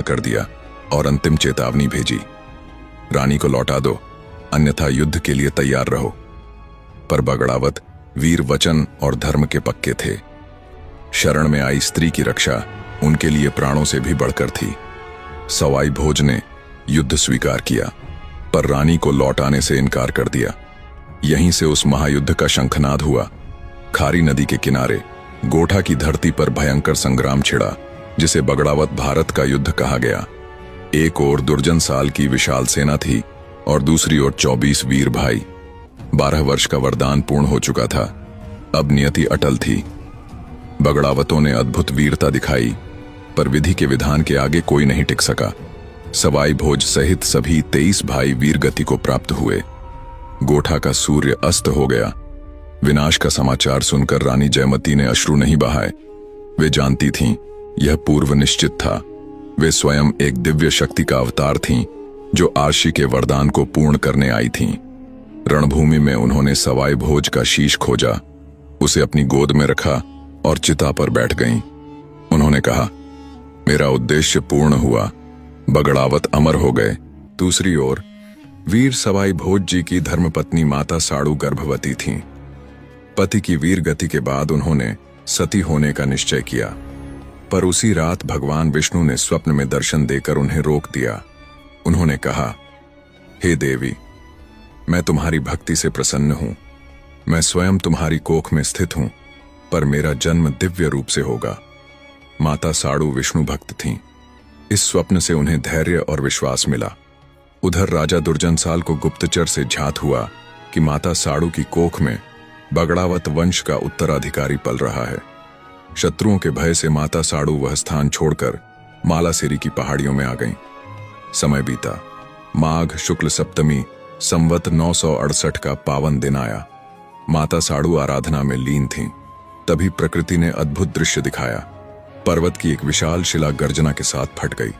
कर दिया और अंतिम चेतावनी भेजी, रानी को लौटा दो, अन्यथा युद्ध के लिए तैयार रहो। पर बगड़ावत वीर वचन और धर्म के पक्के थे। शरण में आई स्त्री की रक्षा उनके लिए प्राणों से भी बढ़कर थी। सवाई भोज ने युद्ध स्वीकार किया, पर रानी को लौटाने से इनकार कर दिया। यहीं से उस महायुद्ध का शंखनाद हुआ। खारी नदी के किनारे गोठा की धरती पर भयंकर संग्राम छिड़ा, जिसे बगड़ावत भारत का युद्ध कहा गया। एक ओर दुर्जन साल की विशाल सेना थी और दूसरी ओर 24 वीर भाई। 12 वर्ष का वरदान पूर्ण हो चुका था, अब नियति अटल थी। बगड़ावतों ने अद्भुत वीरता दिखाई, पर विधि के विधान के आगे कोई नहीं टिक सका। सवाई भोज सहित सभी 23 भाई वीर गति को प्राप्त हुए। गोठा का सूर्य अस्त हो गया। विनाश का समाचार सुनकर रानी जयमती ने अश्रु नहीं बहाए। वे जानती थीं, यह पूर्व निश्चित था। वे स्वयं एक दिव्य शक्ति का अवतार थीं, जो आर्षी के वरदान को पूर्ण करने आई थीं। रणभूमि में उन्होंने सवाई भोज का शीश खोजा, उसे अपनी गोद में रखा और चिता पर बैठ गईं। उन्होंने कहा, मेरा उद्देश्य पूर्ण हुआ, बगड़ावत अमर हो गए। दूसरी ओर वीर सवाई भोज जी की धर्मपत्नी माता साड़ू गर्भवती थीं। पति की वीर गति के बाद उन्होंने सती होने का निश्चय किया, पर उसी रात भगवान विष्णु ने स्वप्न में दर्शन देकर उन्हें रोक दिया। उन्होंने कहा, हे देवी, मैं तुम्हारी भक्ति से प्रसन्न हूं। मैं स्वयं तुम्हारी कोख में स्थित हूं, पर मेरा जन्म दिव्य रूप से होगा। माता साड़ू विष्णु भक्त थीं। इस स्वप्न से उन्हें धैर्य और विश्वास मिला। उधर राजा दुर्जनसाल को गुप्तचर से झात हुआ कि माता साड़ू की कोख में बगड़ावत वंश का उत्तराधिकारी पल रहा है। शत्रुओं के भय से माता साड़ू वह स्थान छोड़कर मालासिरी की पहाड़ियों में आ गईं। समय बीता। माघ शुक्ल सप्तमी संवत 968 का पावन दिन आया। माता साड़ू आराधना में लीन थीं। तभी प्रकृति ने अद्भुत दृश्य दिखाया। पर्वत की एक विशाल शिला गर्जना के साथ फट गई।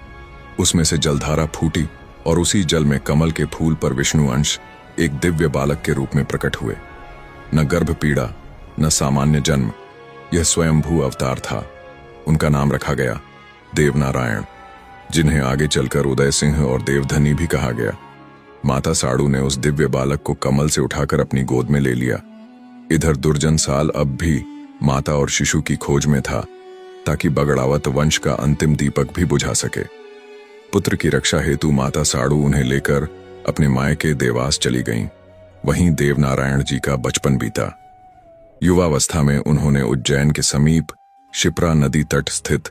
उसमें से जलधारा फूटी और उसी जल में कमल के फूल पर विष्णु अंश एक दिव्य बालक के रूप में प्रकट हुए। न गर्भ पीड़ा, न सामान्य जन्म, यह स्वयंभू अवतार था। उनका नाम रखा गया देवनारायण, जिन्हें आगे चलकर उदय सिंह और देवधनी भी कहा गया। माता साड़ू ने उस दिव्य बालक को कमल से उठाकर अपनी गोद में ले लिया। इधर दुर्जनसाल अब भी माता और शिशु की खोज में था, ताकि बगड़ावत वंश का अंतिम दीपक भी बुझा सके। पुत्र की रक्षा हेतु माता साड़ू उन्हें लेकर अपने मायके देवास चली गईं। वहीं देवनारायण जी का बचपन बीता। युवावस्था में उन्होंने उज्जैन के समीप शिप्रा नदी तट स्थित